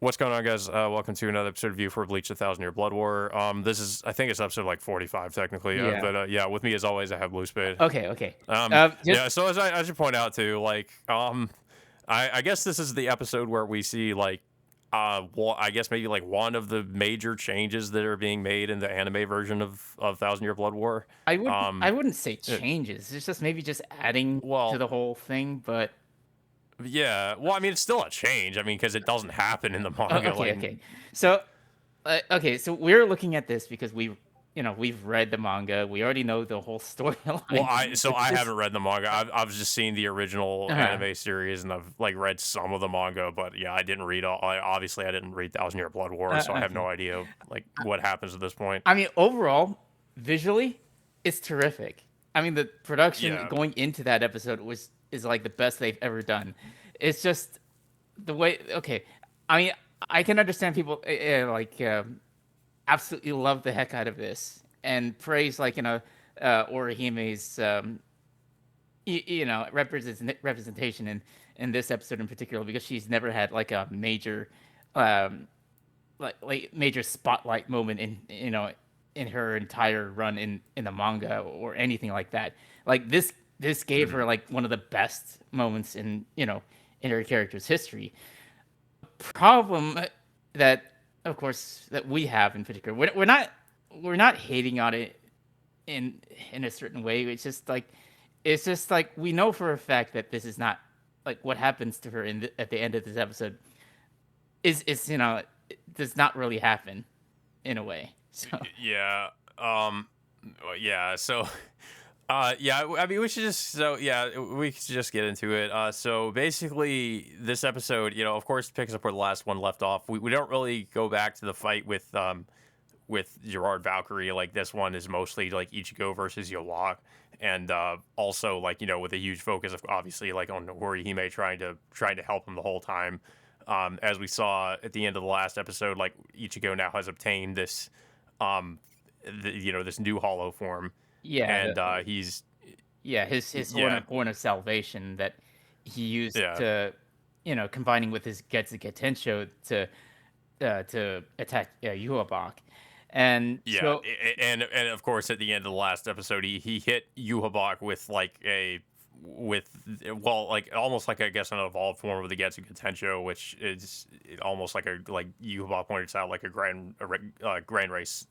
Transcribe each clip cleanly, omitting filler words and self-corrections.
What's going on, guys? Welcome to another episode of View for Bleach: 1,000 Year Blood War. This is, I think, it's episode like 45 technically. Yeah. But yeah, with me as always, I have Blue Spade. Okay, okay. Just Yeah. So as I should point out too, I guess this is the episode where we see I guess maybe like one of the major changes that are being made in the anime version of Thousand Year Blood War. I Um, wouldn't say it, changes. It's just maybe just adding to well, the whole thing, but yeah. Well, I mean, it's still a change. I mean, because it doesn't happen in the manga. okay, okay. So, okay, so we're looking at this because we've read the manga. We already know the whole Well, storyline. I But this, haven't read the manga. I've just seen the original uh, anime series, and I've like read some of the manga, but yeah, I didn't read all. Obviously, I didn't read Thousand Year Blood War, so I have no okay. idea like what happens at this point. I mean, overall, visually, it's terrific. I mean, the production Yeah, going into that episode is like the best they've ever done. It's just the way. Okay, I mean, I can understand people absolutely love the heck out of this and praise Orihime's representation in this episode in particular because she's never had like a major um major spotlight moment in her entire run in the manga or anything like that. Like this gave mhm. her like one of the best moments in her character's history. Problem that of course that we have in particular, we're not hating on it in in a certain way. It's just like we know for a fact that this is not like what happens to her at the end of this episode is it does not really happen in a way. So Yeah. Yeah. So, yeah. I mean, we should just yeah, we should just get into it. So basically, this episode, of course, picks up where the last one left off. We don't really go back to the fight with Gerard Valkyrie. Like this one is mostly like Ichigo versus Yowak, and also like with a huge focus of obviously like on Horihime trying to help him the whole time. As we saw at the end of the last episode, like Ichigo now has obtained this um this new hollow form, yeah, and he's his yeah, horn of salvation that he used yeah. to combining with his Getsuga Tensho to attack Yuhabak. And Yeah, so and of course at the end of the last episode, he hit Yuhabak with with like almost like I guess an evolved form of the Getsuga Tensho, which is almost like Yuhabak pointed out like Grand Race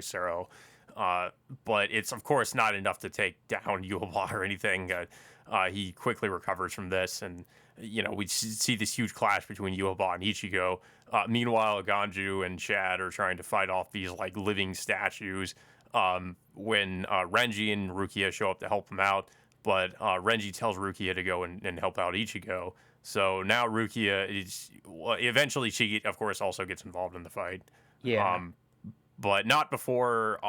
Zero, but it's of course not enough to take down Yuhabak or anything. He quickly recovers from this, and we see this huge clash between Yuhabak and Ichigo. Meanwhile, Ganju and Chad are trying to fight off these like living statues. When Renji and Rukia show up to help him out, but Renji tells Rukia to go and help out Ichigo. So now Rukia is eventually she of course also gets involved in the fight, yeah, um, but not before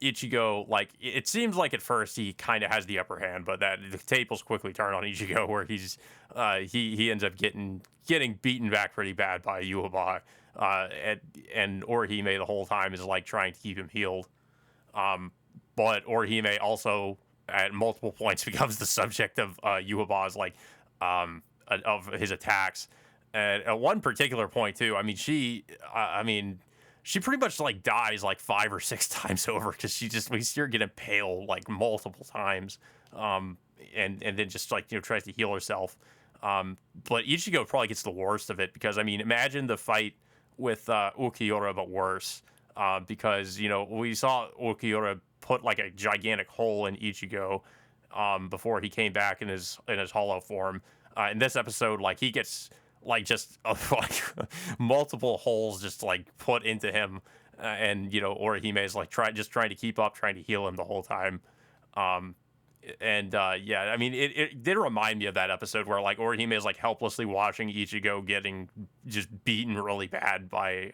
Ichigo. Like it seems like at first he kind of has the upper hand, but that the tables quickly turn on Ichigo, where he ends up getting beaten back pretty bad by Yuhabak, and Orihime the whole time is like trying to keep him healed. Um, but Orihime also at multiple points becomes the subject of Yuhabak's of his attacks. And at one particular point too, I mean, she pretty much like dies like 5 or 6 times over because we see her get impaled like multiple times, um, and then just like tries to heal herself. But Ichigo probably gets the worst of it because I mean, imagine the fight with Ukiura, but worse. Because we saw Ukiura put like a gigantic hole in Ichigo before he came back in his hollow form. In this episode, like he gets like just like multiple holes just like put into him, and Orihime is like trying to keep up, trying to heal him the whole time. Um, and yeah, I mean, it did remind me of that episode where like Orihime is like helplessly watching Ichigo getting just beaten really bad by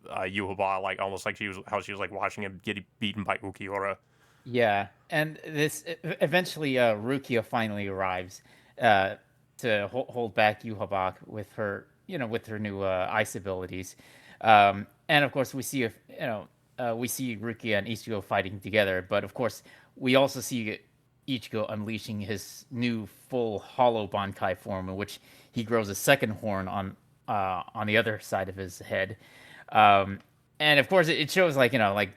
Yuhaba, like almost like she was like watching him get beaten by Ukiura. yeah. And this eventually Rukia finally arrives uh, to hold back Yuhabak with her new ice abilities. And of course, we see Rukia and Ichigo fighting together. But of course, we also see Ichigo unleashing his new full Hollow Bankai form, in which he grows a second horn on the other side of his head. Um, and of course, it shows like like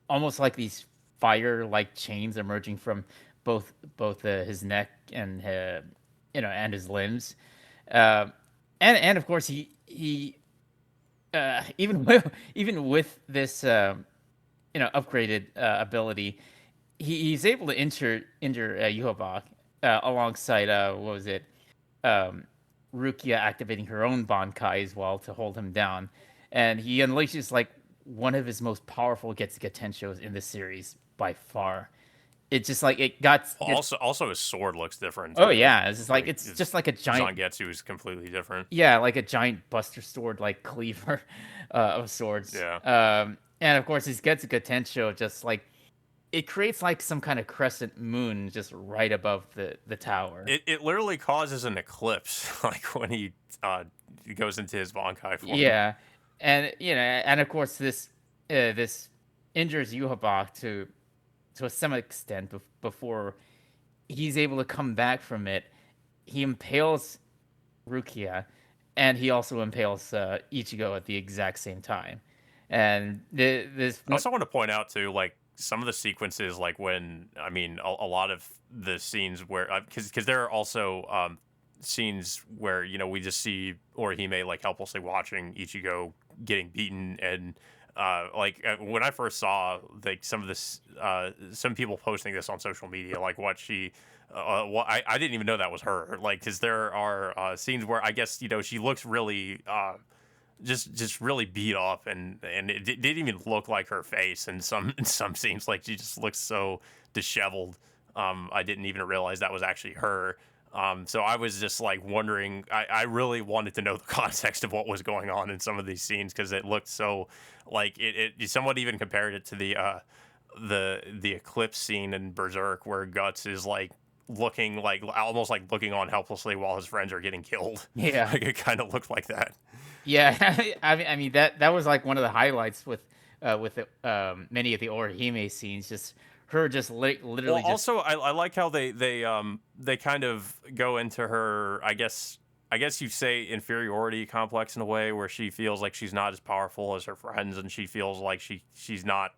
almost like these fire like chains emerging from both his neck and and his limbs. Uh, and of course he even with this upgraded ability, he's able to injure Yuhabak alongside what was it, um, Rukia activating her own Bankai as well to hold him down, and he unleashes like one of his most powerful Getsuga Tenshos in the series by far. It just like it. Also, his sword looks different Oh too. yeah, it's just like it's just like a giant. Zangetsu is completely different. Yeah, like a giant Buster Sword like cleaver of swords. Yeah. And of course his Getsuga Tensho just like it creates like some kind of crescent moon just right above the tower. It literally causes an eclipse, like when he goes into his Bankai form. Yeah, and and of course this injures Yuhabak to some extent before he's able to come back from it. He impales Rukia, and he also impales Ichigo at the exact same time. And this I also want to point out too, like some of the sequences, like when a lot of the scenes where because there are also scenes where we just see Orihime like helplessly watching Ichigo getting beaten and. When I first saw like some of this, some people posting this on social media, like what she, I didn't even know that was her. Like, because there are scenes where I guess she looks really just really beat up and it didn't even look like her face in some scenes, like she just looks so disheveled. I didn't even realize that was actually her. So I was just like wondering, I really wanted to know the context of what was going on in some of these scenes because it looked so like it someone even compared it to the eclipse scene in Berserk where Guts is like looking like almost like looking on helplessly while his friends are getting killed. yeah. Like it kind of looked like that. Yeah, I mean that was like one of the highlights with many of the Orihime scenes. Just her, just Well, literally just also I like how they kind of go into her. I guess you say inferiority complex in a way where she feels like she's not as powerful as her friends, and she feels like she's not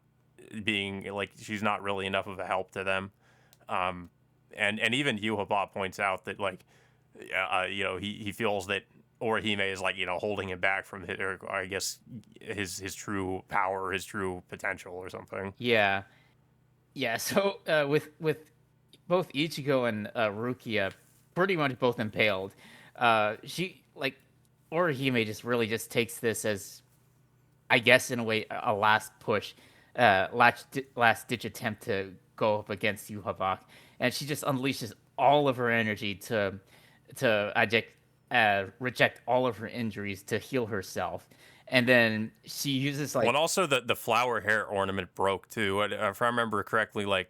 being like she's not really enough of a help to them. Um, and even Yuhaba points out that like he feels that Orihime is like holding him back from his, or I guess his true power, his true potential, or something. yeah. Yeah, so with both Ichigo and Rukia pretty much both impaled, she like Orihime just really just takes this as, I guess in a way, a last push, last ditch attempt to go up against Yuhavak, and she just unleashes all of her energy to reject all of her injuries to heal herself, and then she uses Well, like and also the flower hair ornament broke too. If I remember correctly, like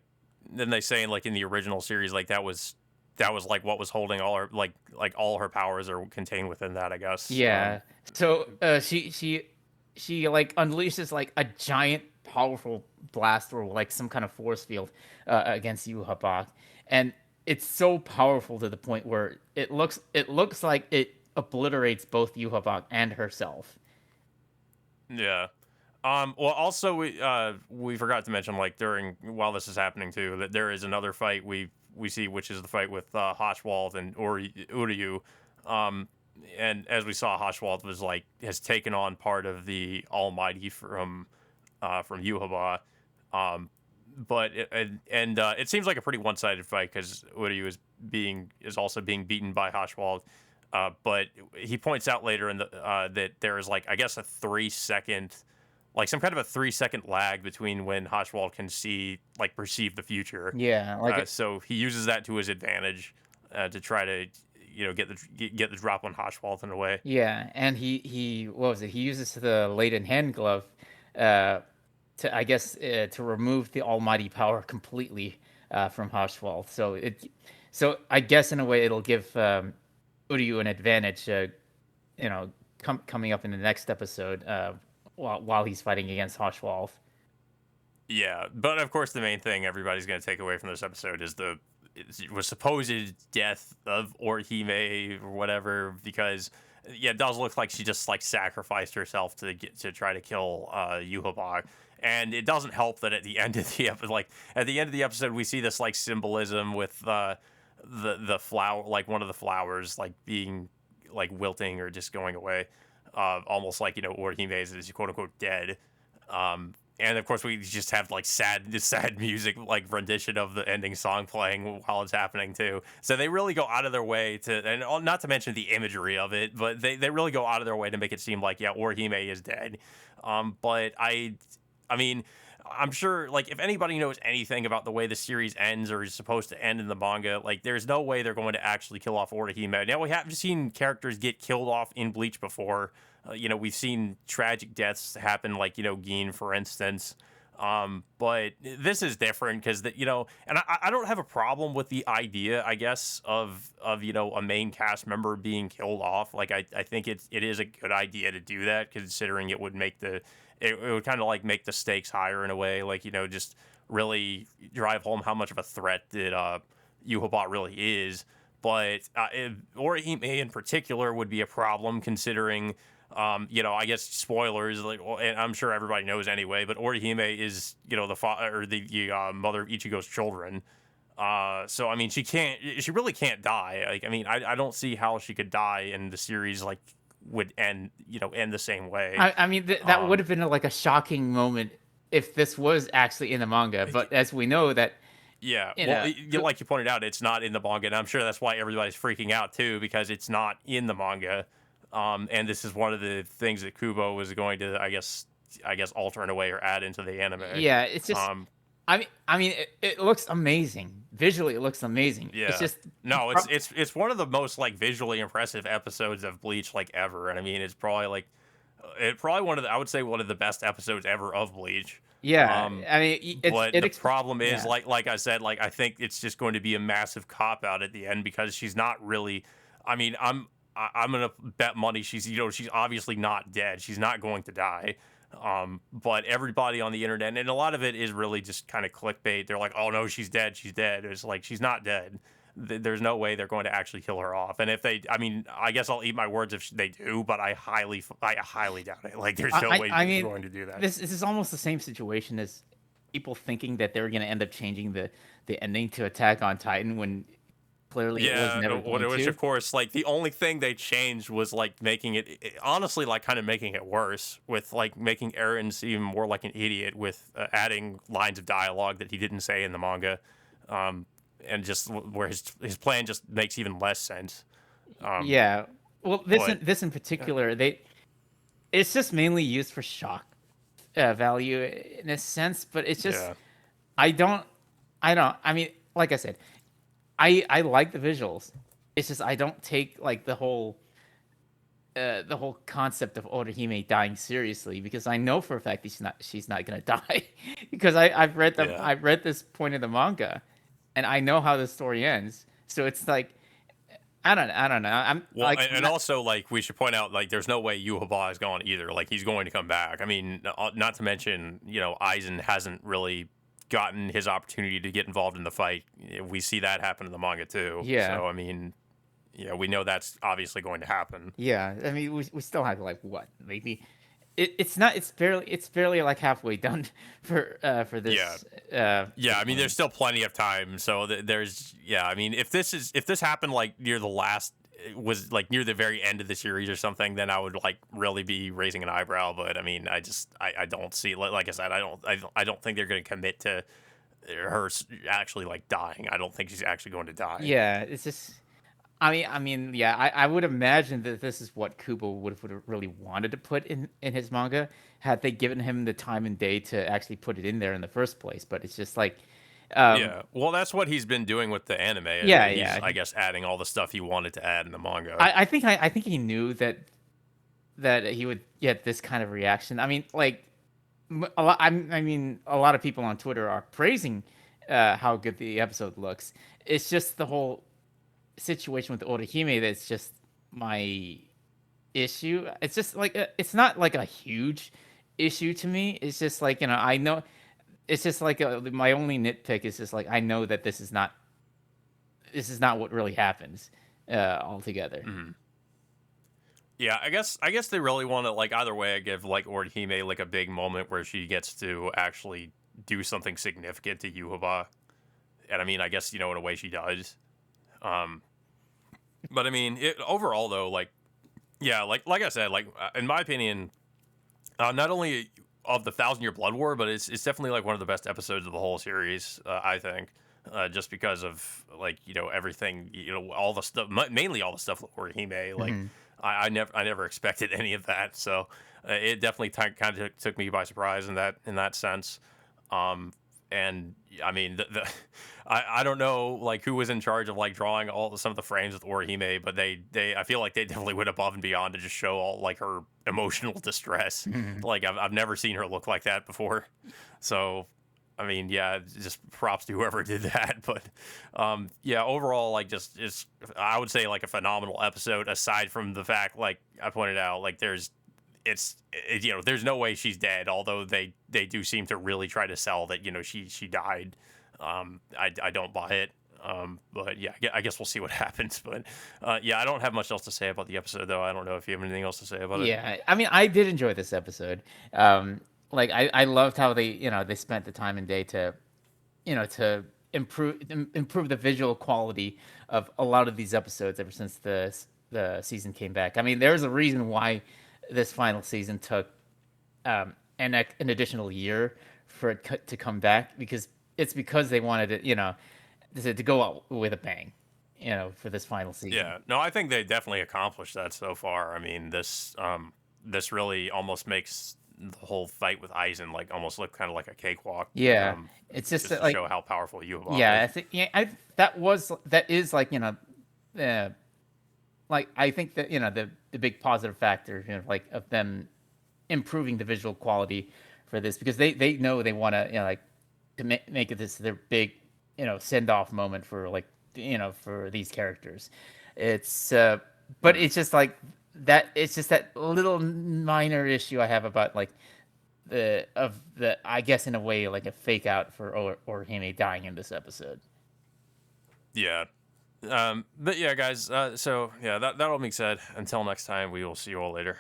then they say like in the original series, like that was like what was holding all her like all her powers are contained within that. I guess. yeah. So she like unleashes like a giant powerful blast or like some kind of force field against you, Habak, and it's so powerful to the point where it looks like it obliterates both Yuhabak and herself. Yeah. Well, also we forgot to mention like during while this is happening too that there is another fight we see, which is the fight with Hochwald and Uryu. Um, and as we saw, Hochwald was like has taken on part of the Almighty from Yuhaba. Um, but it seems like a pretty one-sided fight because Uryu is also being beaten by Hochwald. But he points out later in the that there is like I guess a 3 second like some kind of a 3 second lag between when Hochwald can perceive the future. Yeah, So he uses that to his advantage to try to get the drop on Hochwald in a way. yeah, and he what was it? He uses the Leyden hand glove uh, to, I guess, to remove the almighty power completely from Hoshwald. So I guess in a way it'll give Uryu an advantage. Coming up in the next episode, while he's fighting against Hoshwald. Yeah, but of course the main thing everybody's going to take away from this episode is was supposed death of Orihime or whatever, because Yeah, it does look like she just like sacrificed herself to try to kill Yuhaba. And it doesn't help that at the end of the episode, like at the end of the episode, we see this like symbolism with the flower, like one of the flowers, like being like wilting or just going away, almost like Orihime is quote unquote dead. And of course, we just have like sad music, like rendition of the ending song playing while it's happening too. So they really go out of their way to, and not to mention the imagery of it, but they really go out of their way to make it seem like Orihime is dead. But I mean, I'm sure like if anybody knows anything about the way the series ends or is supposed to end in the manga, like there's no way they're going to actually kill off Orihime. Now we have seen characters get killed off in Bleach before. We've seen tragic deaths happen, like Gin, for instance. But this is different because and I don't have a problem with the idea, I guess, of a main cast member being killed off. Like I think it is a good idea to do that, considering it would make it would kind of like make the stakes higher in a way, like just really drive home how much of a threat that Yuhaba really is. But Orihime in particular would be a problem, considering I guess spoilers, like, and I'm sure everybody knows anyway, but Orihime is, the father or the mother of Ichigo's children. So I mean, she really can't die. Like, I mean, I don't see how she could die and the series like would end the same way. I mean, that would have been like a shocking moment if this was actually in the manga. But as we know that, Yeah, you well, know, like you pointed out, it's not in the manga, and I'm sure that's why everybody's freaking out too, because it's not in the manga. And this is one of the things that Kubo was going to, I guess, alter in a way or add into the anime. yeah, it's just. Um, I mean, it looks amazing. Visually, it looks amazing. It's yeah, just no, it's one of the most like visually impressive episodes of Bleach like ever, and I mean, it's probably like one of the, I would say one of the best episodes ever of Bleach. yeah. Um, I mean, but the problem is, yeah. like I said, like I think it's just going to be a massive cop out at the end because she's not really. I mean, I'm gonna bet money she's obviously not dead. She's not going to die. But everybody on the internet, and a lot of it is really just kind of clickbait. They're like, "Oh no, she's dead. She's dead." It's like she's not dead. There's no way they're going to actually kill her off. And if they, I mean, I guess I'll eat my words if they do, but I highly doubt it. Like, there's no way I they're mean, going to do that. this is almost the same situation as people thinking that they were going to end up changing the ending to Attack on Titan when clearly it was Yeah, never going which to. of course, like the only thing they changed was like making honestly, like kind of making it worse with like making Eren seem more like an idiot with adding lines of dialogue that he didn't say in the manga, and just where his plan just makes even less sense. Um, Yeah. Well, but this in particular, it's just mainly used for shock value in a sense, but it's just yeah, I don't I mean, like I said, I like the visuals. It's just I don't take like the whole concept of Orihime dying seriously because I know for a fact that she's not gonna die because yeah. I've read this point in the manga, and I know how the story ends. So it's like I don't know. I'm Well, like and also like we should point out like there's no way Yuhaba is gone either. Like he's going to come back. I mean, not to mention Aizen hasn't really gotten his opportunity to get involved in the fight. We see that happen in the manga too. yeah. So I mean, we know that's obviously going to happen. Yeah, I mean, we still have like what maybe it's not it's barely like halfway done for Yeah, this yeah. I mean, one. there's still plenty of time. So there's yeah. I mean, if this happened like near the last was like near the very end of the series or something, then I would like really be raising an eyebrow. But I mean, I don't see like I said, I don't think they're going to commit to her actually like dying. I don't think she's actually going to die. Yeah, it's just I mean, yeah, I would imagine that this is what Kubo would have really wanted to put in his manga had they given him the time and day to actually put it in there in the first place. But it's just like, Yeah, well, that's what he's been doing with the anime. yeah, He's, yeah. I guess, adding all the stuff he wanted to add in the manga. I think he knew that he would get this kind of reaction. I mean, like I mean, a lot of people on Twitter are praising how good the episode looks. It's just the whole situation with Orihime that's just my issue. It's just like it's not like a huge issue to me. It's just like I know. It's just like my only nitpick is just like I know that this is not what really happens altogether. Mhm. Yeah, I guess they really want to like either way. I give like Orihime like a big moment where she gets to actually do something significant to Yuhaba, and I mean, I guess in a way she does. Um, but I mean, overall though, like yeah, like I said, like in my opinion, not only of the Thousand Year Blood War, but it's definitely like one of the best episodes of the whole series. I think, just because of like everything, all the stuff, mainly all the stuff with Orihime. Like Mhm. I never expected any of that, so it definitely kind of took me by surprise in that sense. Um, and I mean, I don't know like who was in charge of like drawing some of the frames with Orihime, but they I feel like they definitely went above and beyond to just show all like her emotional distress. Mhm. Like I've never seen her look like that before. So I mean, yeah, just props to whoever did that. But yeah, overall, like just I would say like a phenomenal episode. Aside from the fact, like I pointed out, like there's no way she's dead. Although they do seem to really try to sell that she died. I don't buy it. But yeah, I guess we'll see what happens. But yeah, I don't have much else to say about the episode, though. I don't know if you have anything else to say about it. Yeah, I mean, I did enjoy this episode. Like I loved how they spent the time and day to to improve the visual quality of a lot of these episodes ever since the season came back. I mean, there's a reason why this final season took an additional year for it to come back, because they wanted it, to go out with a bang, for this final season. Yeah, no, I think they definitely accomplished that so far. I mean, this really almost makes the whole fight with Aizen like almost look kind of like a cakewalk. Yeah, it's just Just that, to like, show how powerful Yuba yeah, is. I think, yeah, that is like, uh, like, I think that the big positive factor, like, of them improving the visual quality for this, because they know they want to, like, to make it this their big, send off moment for, like, for these characters. It's but Mhm. it's just like that. It's just that little minor issue I have about, like, I guess, in a way, like a fake out for or Hime dying in this episode. Yeah. But yeah, guys. So yeah, that all being said, until next time, we will see you all later.